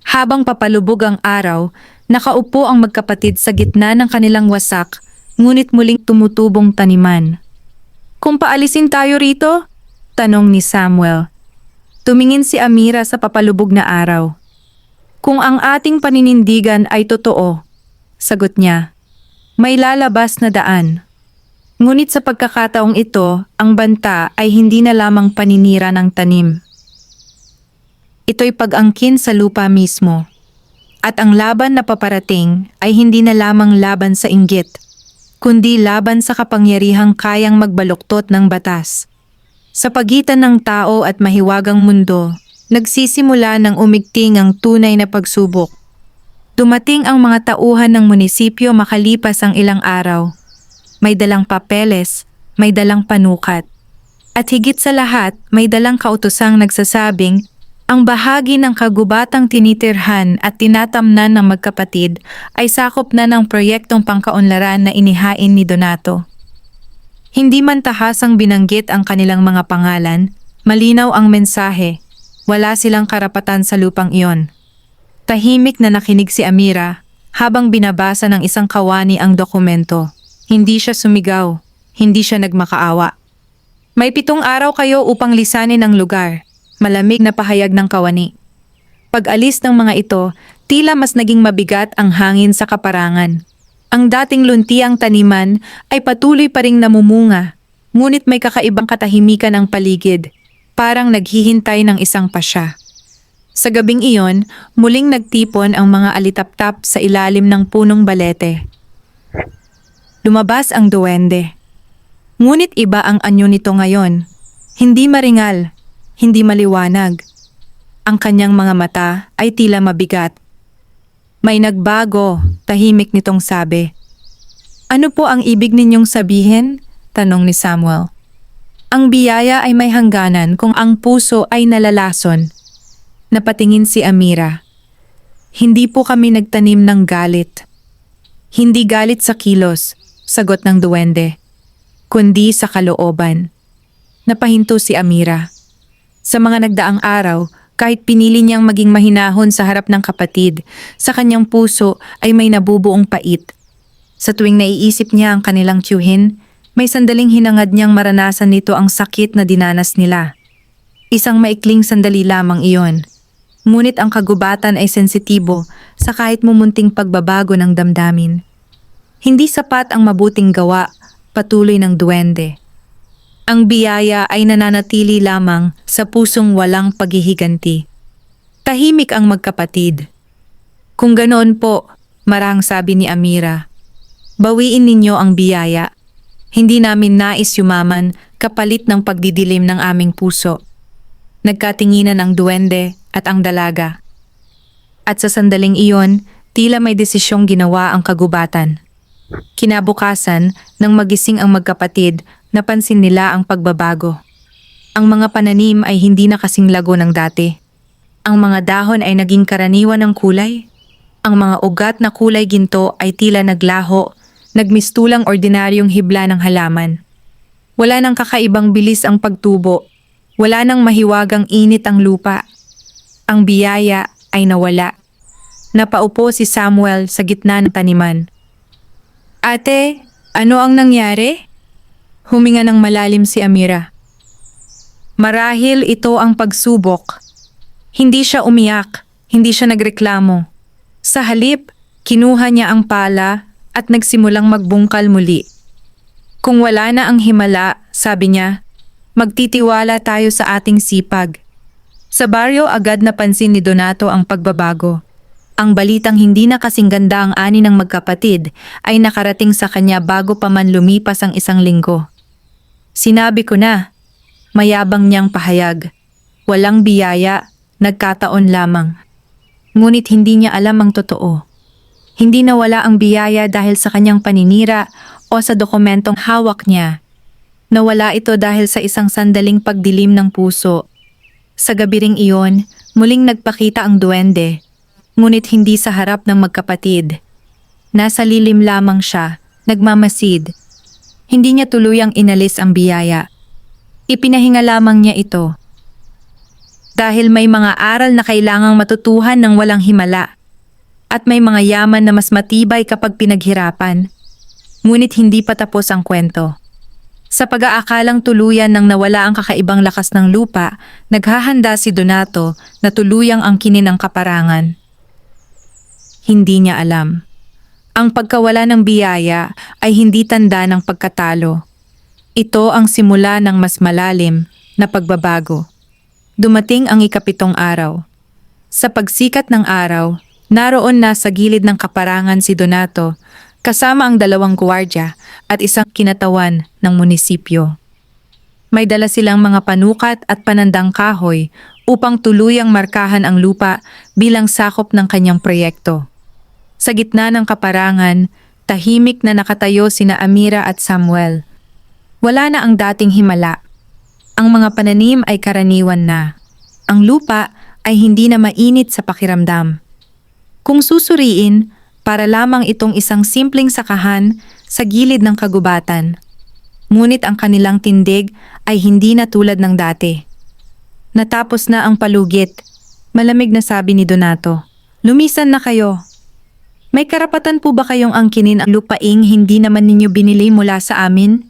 Habang papalubog ang araw, nakaupo ang magkapatid sa gitna ng kanilang wasak, ngunit muling tumutubong taniman. Kung paalisin tayo rito? Tanong ni Samuel. Tumingin si Amira sa papalubog na araw. Kung ang ating paninindigan ay totoo, sagot niya, may lalabas na daan. Ngunit sa pagkakataong ito, ang banta ay hindi na lamang paninira ng tanim. Ito'y pag-angkin sa lupa mismo. At ang laban na paparating ay hindi na lamang laban sa inggit, kundi laban sa kapangyarihang kayang magbaluktot ng batas. Sa pagitan ng tao at mahiwagang mundo, nagsisimula ng umigting ang tunay na pagsubok. Dumating ang mga tauhan ng munisipyo makalipas ang ilang araw. May dalang papeles, may dalang panukat. At higit sa lahat, may dalang kautosang nagsasabing ang bahagi ng kagubatang tinitirhan at tinatamnan ng magkapatid ay sakop na ng proyektong pangkaunlaran na inihain ni Donato. Hindi man tahasang binanggit ang kanilang mga pangalan, malinaw ang mensahe, wala silang karapatan sa lupang iyon. Tahimik na nakinig si Amira habang binabasa ng isang kawani ang dokumento. Hindi siya sumigaw, hindi siya nagmakaawa. May 7 araw kayo upang lisanin ang lugar. Malamig na pahayag ng kawani. Pag-alis ng mga ito, tila mas naging mabigat ang hangin sa kaparangan. Ang dating luntiang taniman ay patuloy pa ring namumunga, ngunit may kakaibang katahimikan ang paligid, parang naghihintay ng isang pasya. Sa gabing iyon, muling nagtipon ang mga alitaptap sa ilalim ng punong balete. Lumabas ang duwende. Ngunit iba ang anyo nito ngayon. Hindi maringal, hindi maliwanag. Ang kanyang mga mata ay tila mabigat. May nagbago, tahimik nitong sabi. Ano po ang ibig ninyong sabihin? Tanong ni Samuel. Ang biyaya ay may hangganan kung ang puso ay nalalason. Napatingin si Amira. Hindi po kami nagtanim ng galit. Hindi galit sa kilos, sagot ng duwende, kundi sa kalooban. Napahinto si Amira. Sa mga nagdaang araw, kahit pinili niyang maging mahinahon sa harap ng kapatid, sa kanyang puso ay may nabubuong pait. Sa tuwing naiisip niya ang kanilang tiyuhin, may sandaling hinangad niyang maranasan nito ang sakit na dinanas nila. Isang maikling sandali lamang iyon. Ngunit ang kagubatan ay sensitibo sa kahit mumunting pagbabago ng damdamin. Hindi sapat ang mabuting gawa, patuloy ng duwende. Ang biyaya ay nananatili lamang sa pusong walang paghihiganti. Tahimik ang magkapatid. Kung ganoon po, marahang sabi ni Amira, bawiin ninyo ang biyaya. Hindi namin nais yumaman kapalit ng pagdidilim ng aming puso. Nagkatinginan ang duwende at ang dalaga. At sa sandaling iyon, tila may desisyong ginawa ang kagubatan. Kinabukasan, nang magising ang magkapatid, napansin nila ang pagbabago. Ang mga pananim ay hindi na kasing lago ng dati. Ang mga dahon ay naging karaniwan ng kulay. Ang mga ugat na kulay ginto ay tila naglaho, nagmistulang ordinaryong hibla ng halaman. Wala nang kakaibang bilis ang pagtubo. Wala nang mahiwagang init ang lupa. Ang biyaya ay nawala. Napaupo si Samuel sa gitna ng taniman. Ate, ano ang nangyari? Huminga ng malalim si Amira. Marahil ito ang pagsubok. Hindi siya umiyak, hindi siya nagreklamo. Sa halip, kinuha niya ang pala at nagsimulang magbungkal muli. Kung wala na ang himala, sabi niya, magtitiwala tayo sa ating sipag. Sa baryo agad napansin ni Donato ang pagbabago. Ang balitang hindi na kasing ganda ang ani ng magkapatid ay nakarating sa kanya bago pa man lumipas ang 1 linggo. Sinabi ko na, mayabang niyang pahayag. Walang biyaya, nagkataon lamang. Ngunit hindi niya alam ang totoo. Hindi nawala ang biyaya dahil sa kanyang paninira o sa dokumentong hawak niya. Nawala ito dahil sa isang sandaling pagdilim ng puso. Sa gabi ring iyon, muling nagpakita ang duwende, ngunit hindi sa harap ng magkapatid. Nasa lilim lamang siya, nagmamasid. Hindi niya tuluyang inalis ang biyaya. Ipinahinga lamang niya ito. Dahil may mga aral na kailangang matutuhan ng walang himala. At may mga yaman na mas matibay kapag pinaghirapan. Ngunit hindi pa tapos ang kwento. Sa pag-aakalang tuluyan nang nawala ang kakaibang lakas ng lupa, naghahanda si Donato na tuluyang angkinin ang kaparangan. Hindi niya alam. Ang pagkawala ng biyaya ay hindi tanda ng pagkatalo. Ito ang simula ng mas malalim na pagbabago. Dumating ang 7th araw. Sa pagsikat ng araw, naroon na sa gilid ng kaparangan si Donato, kasama ang 2 gwardiya at isang kinatawan ng munisipyo. May dala silang mga panukat at panandang kahoy upang tuluyang markahan ang lupa bilang sakop ng kanyang proyekto. Sa gitna ng kaparangan, tahimik na nakatayo sina Amira at Samuel. Wala na ang dating himala. Ang mga pananim ay karaniwan na. Ang lupa ay hindi na mainit sa pakiramdam. Kung susuriin, para lamang itong isang simpleng sakahan sa gilid ng kagubatan. Ngunit ang kanilang tindig ay hindi na tulad ng dati. Natapos na ang palugit. Malamig na sabi ni Donato. Lumisan na kayo. May karapatan po ba kayong angkinin ang lupaing hindi naman ninyo binili mula sa amin?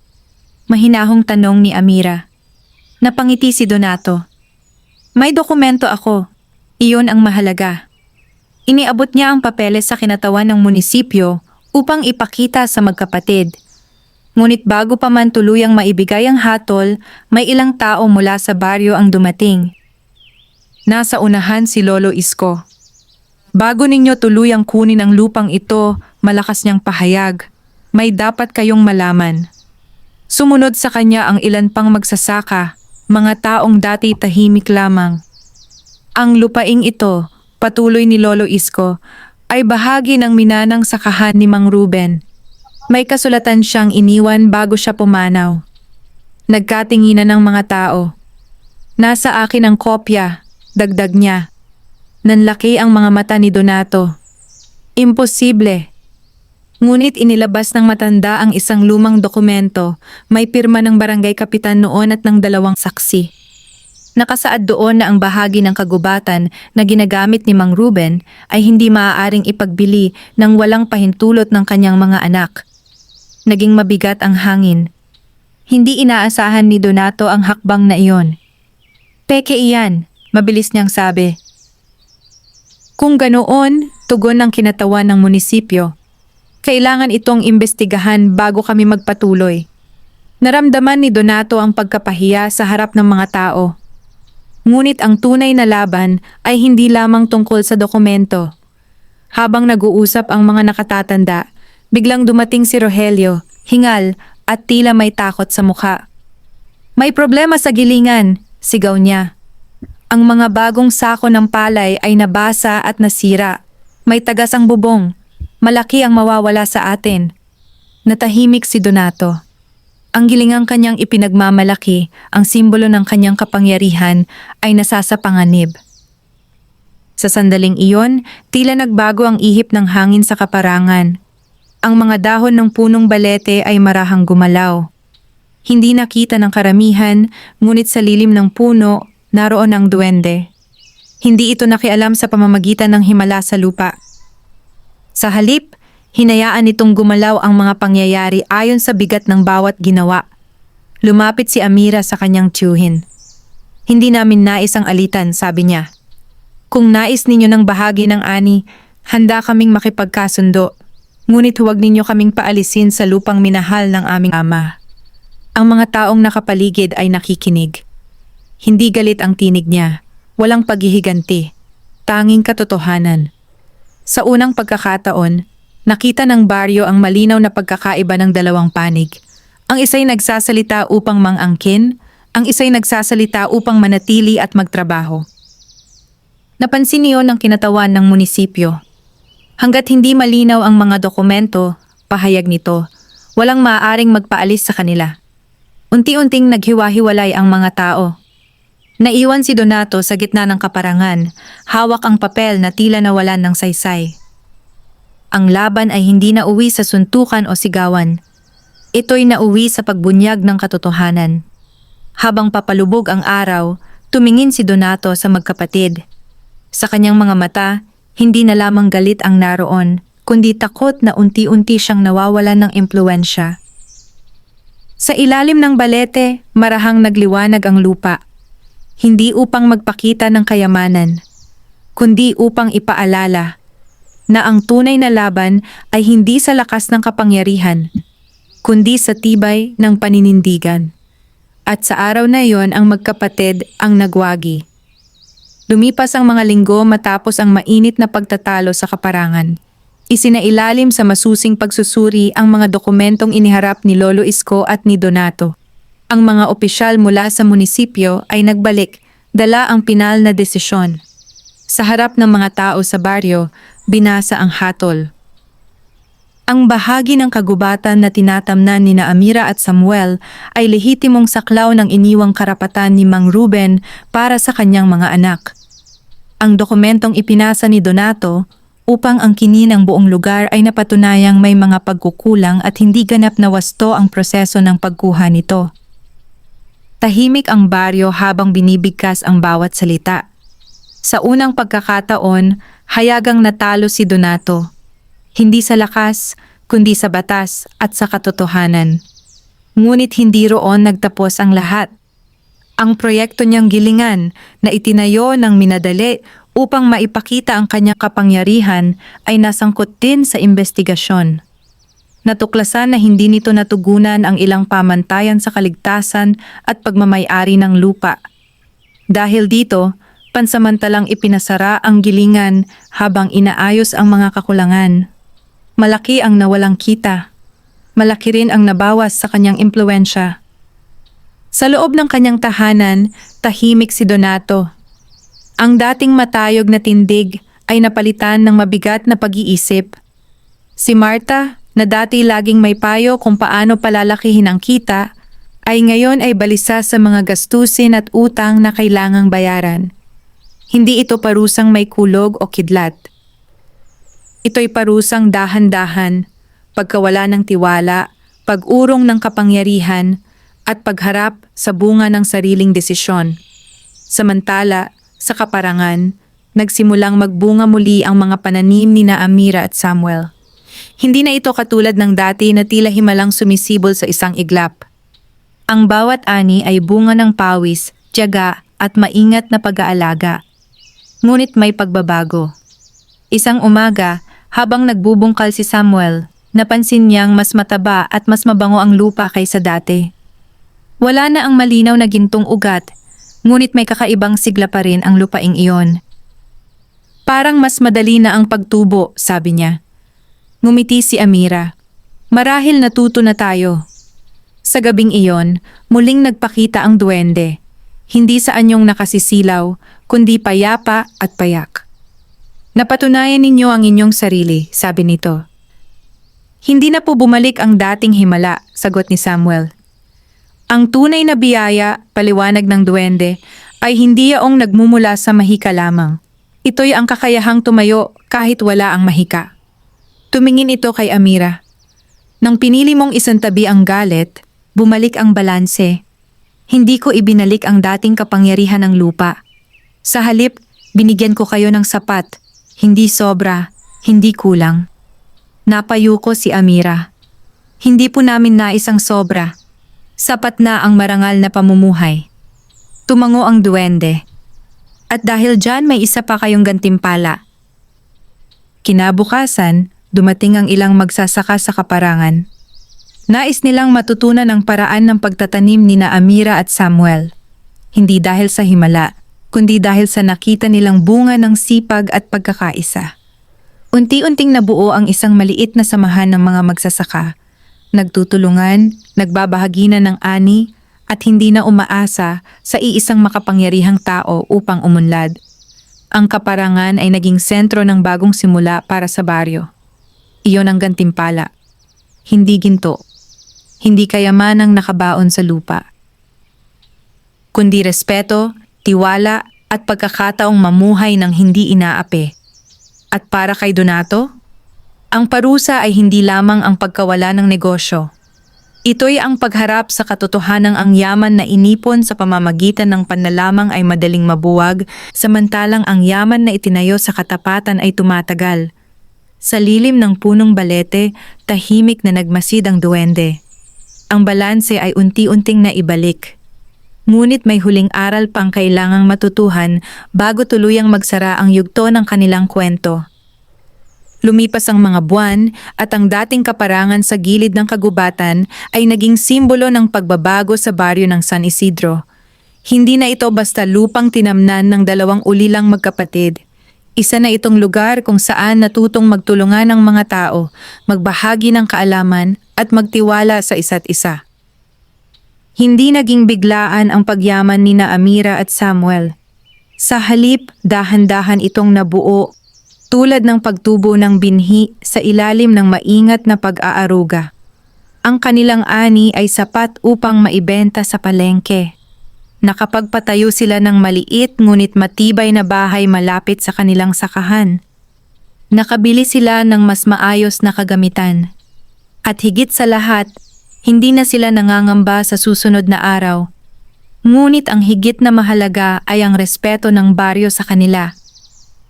Mahinahong tanong ni Amira. Napangiti si Donato. May dokumento ako. Iyon ang mahalaga. Iniabot niya ang papeles sa kinatawan ng munisipyo upang ipakita sa magkapatid. Ngunit bago pa man tuluyang maibigay ang hatol, may ilang tao mula sa baryo ang dumating. Nasa unahan si Lolo Isko. Bago ninyo tuluyang kunin ang lupang ito, malakas niyang pahayag, may dapat kayong malaman. Sumunod sa kanya ang ilan pang magsasaka, mga taong dati tahimik lamang. Ang lupaing ito, patuloy ni Lolo Isko, ay bahagi ng minanang sakahan ni Mang Ruben. May kasulatan siyang iniwan bago siya pumanaw. Nagkatinginan ng mga tao. Nasa akin ang kopya, dagdag niya. Nanlaki ang mga mata ni Donato. Imposible. Ngunit inilabas ng matanda ang isang lumang dokumento, may pirma ng barangay kapitan noon at ng 2 saksi. Nakasaad doon na ang bahagi ng kagubatan na ginagamit ni Mang Ruben ay hindi maaaring ipagbili ng walang pahintulot ng kanyang mga anak. Naging mabigat ang hangin. Hindi inaasahan ni Donato ang hakbang na iyon. Peke iyan, mabilis niyang sabi. Kung ganoon, tugon ng kinatawan ng munisipyo. Kailangan itong imbestigahan bago kami magpatuloy. Naramdaman ni Donato ang pagkapahiya sa harap ng mga tao. Ngunit ang tunay na laban ay hindi lamang tungkol sa dokumento. Habang nag-uusap ang mga nakatatanda, biglang dumating si Rogelio, hingal at tila may takot sa mukha. May problema sa gilingan, sigaw niya. Ang mga bagong sako ng palay ay nabasa at nasira. May tagas ang bubong. Malaki ang mawawala sa atin. Natahimik si Donato. Ang gilingang kanyang ipinagmamalaki, ang simbolo ng kanyang kapangyarihan, ay nasasapanganib. Sa sandaling iyon, tila nagbago ang ihip ng hangin sa kaparangan. Ang mga dahon ng punong balete ay marahang gumalaw. Hindi nakita ng karamihan, ngunit sa lilim ng puno, naroon ang duwende. Hindi ito nakialam sa pamamagitan ng himala sa lupa. Sa halip, hinayaan nitong gumalaw ang mga pangyayari ayon sa bigat ng bawat ginawa. Lumapit si Amira sa kanyang tiyuhin. Hindi namin nais ang alitan, sabi niya. Kung nais ninyo ng bahagi ng ani, handa kaming makipagkasundo. Ngunit huwag ninyo kaming paalisin sa lupang minahal ng aming ama. Ang mga taong nakapaligid ay nakikinig. Hindi galit ang tinig niya. Walang paghihiganti. Tanging katotohanan. Sa unang pagkakataon, nakita ng baryo ang malinaw na pagkakaiba ng dalawang panig. Ang isa'y nagsasalita upang mangangkin, ang isa'y nagsasalita upang manatili at magtrabaho. Napansin niyo ng kinatawan ng munisipyo. Hanggat hindi malinaw ang mga dokumento, pahayag nito, walang maaaring magpaalis sa kanila. Unti-unting naghiwa-hiwalay ang mga tao. Naiwan si Donato sa gitna ng kaparangan, hawak ang papel na tila nawalan ng saysay. Ang laban ay hindi nauwi sa suntukan o sigawan. Ito'y nauwi sa pagbunyag ng katotohanan. Habang papalubog ang araw, tumingin si Donato sa magkapatid. Sa kanyang mga mata, hindi na lamang galit ang naroon, kundi takot na unti-unti siyang nawawalan ng impluwensya. Sa ilalim ng balete, marahang nagliwanag ang lupa. Hindi upang magpakita ng kayamanan, kundi upang ipaalala na ang tunay na laban ay hindi sa lakas ng kapangyarihan, kundi sa tibay ng paninindigan. At sa araw na iyon ang magkapatid ang nagwagi. Lumipas ang mga linggo matapos ang mainit na pagtatalo sa kaparangan. Isinailalim sa masusing pagsusuri ang mga dokumentong iniharap ni Lolo Isko at ni Donato. Ang mga opisyal mula sa munisipyo ay nagbalik, dala ang pinal na desisyon. Sa harap ng mga tao sa baryo, binasa ang hatol. Ang bahagi ng kagubatan na tinatamnan ni Amira at Samuel ay lehitimong saklaw ng iniwang karapatan ni Mang Ruben para sa kanyang mga anak. Ang dokumentong ipinasa ni Donato upang ang kini ng buong lugar ay napatunayang may mga pagkukulang at hindi ganap na wasto ang proseso ng pagkuha nito. Tahimik ang baryo habang binibigkas ang bawat salita. Sa unang pagkakataon, hayagang natalo si Donato. Hindi sa lakas, kundi sa batas at sa katotohanan. Ngunit hindi roon nagtapos ang lahat. Ang proyekto niyang gilingan na itinayo ng minadali upang maipakita ang kanyang kapangyarihan ay nasangkot din sa investigasyon. Natuklasan na hindi nito natugunan ang ilang pamantayan sa kaligtasan at pagmamay-ari ng lupa. Dahil dito, pansamantalang ipinasara ang gilingan habang inaayos ang mga kakulangan. Malaki ang nawalang kita. Malaki rin ang nabawas sa kanyang impluwensya. Sa loob ng kanyang tahanan, tahimik si Donato. Ang dating matayog na tindig ay napalitan ng mabigat na pag-iisip. Si Marta, na dati laging may payo kung paano palalakihin ang kita, ay ngayon ay balisa sa mga gastusin at utang na kailangang bayaran. Hindi ito parusang may kulog o kidlat. Ito'y parusang dahan-dahan, pagkawala ng tiwala, pag-urong ng kapangyarihan, at pagharap sa bunga ng sariling desisyon. Samantala, sa kaparangan, nagsimulang magbunga muli ang mga pananim ni Amira at Samuel. Hindi na ito katulad ng dati na tila himalang sumisibol sa isang iglap. Ang bawat ani ay bunga ng pawis, tiyaga at maingat na pag-aalaga. Ngunit may pagbabago. Isang umaga, habang nagbubungkal si Samuel, napansin niyang mas mataba at mas mabango ang lupa kaysa dati. Wala na ang malinaw na gintong ugat, ngunit may kakaibang sigla pa rin ang lupaing iyon. Parang mas madali na ang pagtubo, sabi niya. Ngumiti si Amira. Marahil natuto na tayo. Sa gabing iyon, muling nagpakita ang duwende. Hindi sa anyong nakasisilaw, kundi payapa at payak. Napatunayan ninyo ang inyong sarili, sabi nito. Hindi na po bumalik ang dating himala, sagot ni Samuel. Ang tunay na biyaya, paliwanag ng duwende, ay hindi yaong nagmumula sa mahika lamang. Ito'y ang kakayahang tumayo kahit wala ang mahika. Tumingin ito kay Amira. Nang pinili mong isantabi ang galit, bumalik ang balanse. Hindi ko ibinalik ang dating kapangyarihan ng lupa. Sa halip, binigyan ko kayo ng sapat, hindi sobra, hindi kulang. Napayuko si Amira. Hindi po namin nais ang sobra. Sapat na ang marangal na pamumuhay. Tumango ang duwende. At dahil dyan may isa pa kayong gantimpala. Kinabukasan, dumating ang ilang magsasaka sa kaparangan. Nais nilang matutunan ang paraan ng pagtatanim ni na Amira at Samuel. Hindi dahil sa himala, kundi dahil sa nakita nilang bunga ng sipag at pagkakaisa. Unti-unting nabuo ang isang maliit na samahan ng mga magsasaka. Nagtutulungan, nagbabahaginan ng ani, at hindi na umaasa sa iisang makapangyarihang tao upang umunlad. Ang kaparangan ay naging sentro ng bagong simula para sa baryo. Iyon ang gantimpala. Hindi ginto. Hindi kayamanang nakabaon sa lupa. Kundi respeto, tiwala at pagkakataong mamuhay ng hindi inaapi. At para kay Donato, ang parusa ay hindi lamang ang pagkawala ng negosyo. Ito'y ang pagharap sa katotohanang ang yaman na inipon sa pamamagitan ng panlalamang ay madaling mabuwag, samantalang ang yaman na itinayo sa katapatan ay tumatagal. Sa lilim ng punong balete, tahimik na nagmasid ang duwende. Ang balanse ay unti-unting naibalik. Ngunit may huling aral pang kailangang matutuhan bago tuluyang magsara ang yugto ng kanilang kwento. Lumipas ang mga buwan at ang dating kaparangan sa gilid ng kagubatan ay naging simbolo ng pagbabago sa baryo ng San Isidro. Hindi na ito basta lupang tinamnan ng dalawang ulilang magkapatid. Isa na itong lugar kung saan natutong magtulungan ang mga tao, magbahagi ng kaalaman at magtiwala sa isa't isa. Hindi naging biglaan ang pagyaman ni na Amira at Samuel. Sa halip, dahan-dahan itong nabuo tulad ng pagtubo ng binhi sa ilalim ng maingat na pag-aaruga. Ang kanilang ani ay sapat upang maibenta sa palengke. Nakapagpatayo sila ng maliit ngunit matibay na bahay malapit sa kanilang sakahan. Nakabili sila ng mas maayos na kagamitan. At higit sa lahat, hindi na sila nangangamba sa susunod na araw. Ngunit ang higit na mahalaga ay ang respeto ng baryo sa kanila.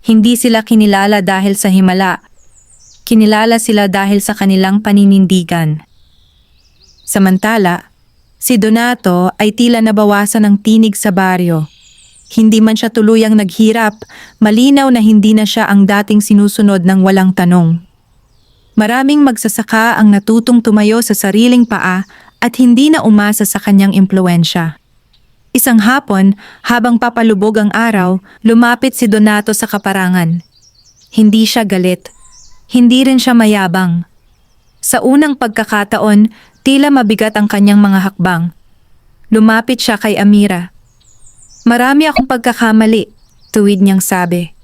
Hindi sila kinilala dahil sa himala. Kinilala sila dahil sa kanilang paninindigan. Samantala, si Donato ay tila nabawasan ng tinig sa baryo. Hindi man siya tuluyang naghirap, malinaw na hindi na siya ang dating sinusunod ng walang tanong. Maraming magsasaka ang natutong tumayo sa sariling paa at hindi na umasa sa kanyang impluensya. Isang hapon, habang papalubog ang araw, lumapit si Donato sa kaparangan. Hindi siya galit. Hindi rin siya mayabang. Sa unang pagkakataon, tila mabigat ang kanyang mga hakbang. Lumapit siya kay Amira. "Marami akong pagkakamali," tuwid niyang sabi.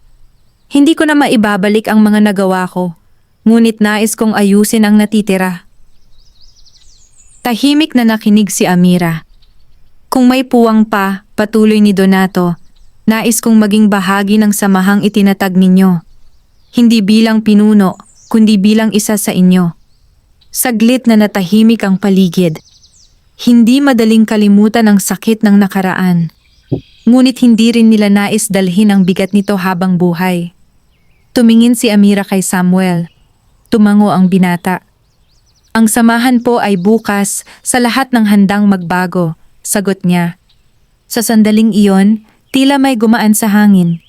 "Hindi ko na maibabalik ang mga nagawa ko, ngunit nais kong ayusin ang natitira." Tahimik na nakinig si Amira. "Kung may puwang pa," patuloy ni Donato, "nais kong maging bahagi ng samahang itinatag ninyo. Hindi bilang pinuno, kundi bilang isa sa inyo." Saglit na natahimik ang paligid. Hindi madaling kalimutan ang sakit ng nakaraan. Ngunit hindi rin nila nais dalhin ang bigat nito habang buhay. Tumingin si Amira kay Samuel. Tumango ang binata. "Ang samahan po ay bukas sa lahat ng handang magbago," sagot niya. Sa sandaling iyon, tila may gumaan sa hangin.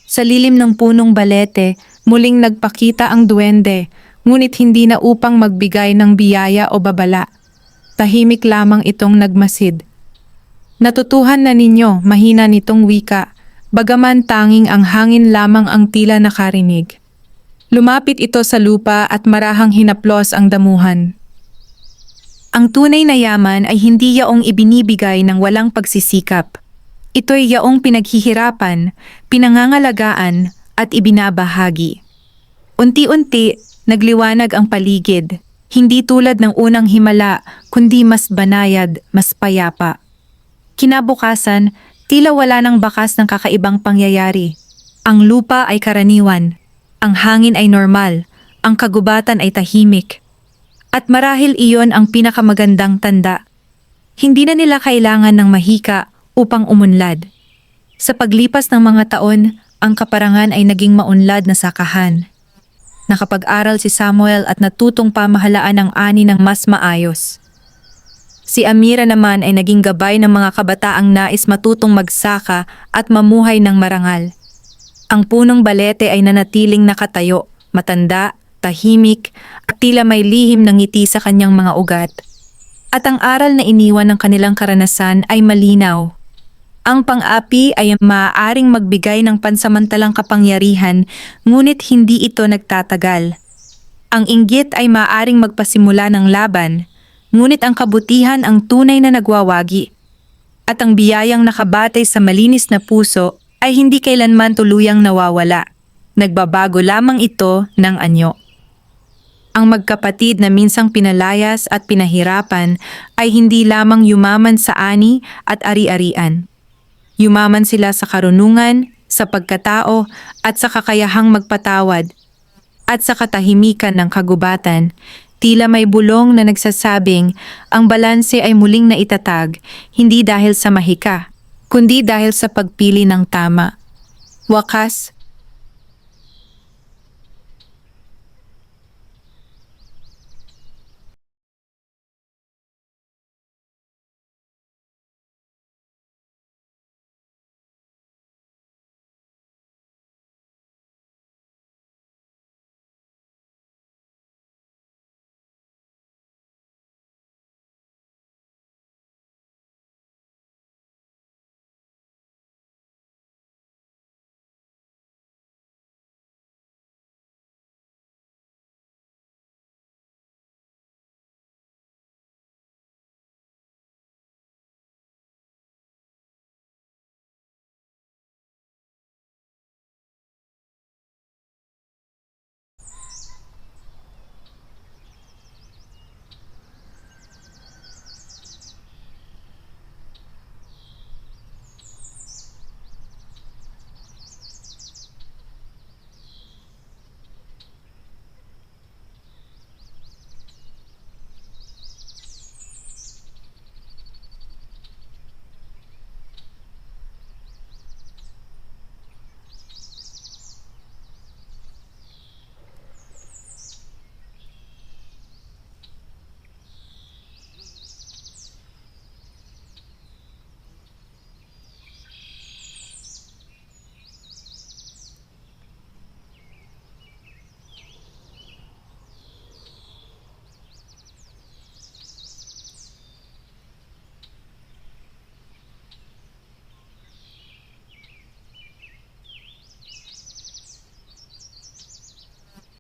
Sa lilim ng punong balete, muling nagpakita ang duwende, ngunit hindi na upang magbigay ng biyaya o babala. Tahimik lamang itong nagmasid. "Natutuhan na ninyo," mahina nitong wika, bagaman tanging ang hangin lamang ang tila nakarinig. Lumapit ito sa lupa at marahang hinaplos ang damuhan. Ang tunay na yaman ay hindi yaong ibinibigay ng walang pagsisikap. Ito'y yaong pinaghihirapan, pinangangalagaan at ibinabahagi. Unti-unti, nagliwanag ang paligid. Hindi tulad ng unang himala, kundi mas banayad, mas payapa. Kinabukasan, tila wala ng bakas ng kakaibang pangyayari. Ang lupa ay karaniwan, ang hangin ay normal, ang kagubatan ay tahimik. At marahil iyon ang pinakamagandang tanda. Hindi na nila kailangan ng mahika upang umunlad. Sa paglipas ng mga taon, ang kaparangan ay naging maunlad na sakahan. Nakapag-aral si Samuel at natutong pamahalaan ang ani ng mas maayos. Si Amira naman ay naging gabay ng mga kabataang nais matutong magsaka at mamuhay ng marangal. Ang punong balete ay nanatiling nakatayo, matanda, tahimik, at tila may lihim ng ngiti sa kanyang mga ugat. At ang aral na iniwan ng kanilang karanasan ay malinaw. Ang pang-api ay maaaring magbigay ng pansamantalang kapangyarihan, ngunit hindi ito nagtatagal. Ang inggit ay maaaring magpasimula ng laban, ngunit ang kabutihan ang tunay na nagwawagi. At ang biyayang nakabatay sa malinis na puso ay hindi kailanman tuluyang nawawala. Nagbabago lamang ito ng anyo. Ang magkapatid na minsang pinalayas at pinahirapan ay hindi lamang yumaman sa ani at ari-arian. Yumaman sila sa karunungan, sa pagkatao at sa kakayahang magpatawad. At sa katahimikan ng kagubatan, tila may bulong na nagsasabing ang balanse ay muling naitatag, hindi dahil sa mahika, kundi dahil sa pagpili ng tama. Wakas,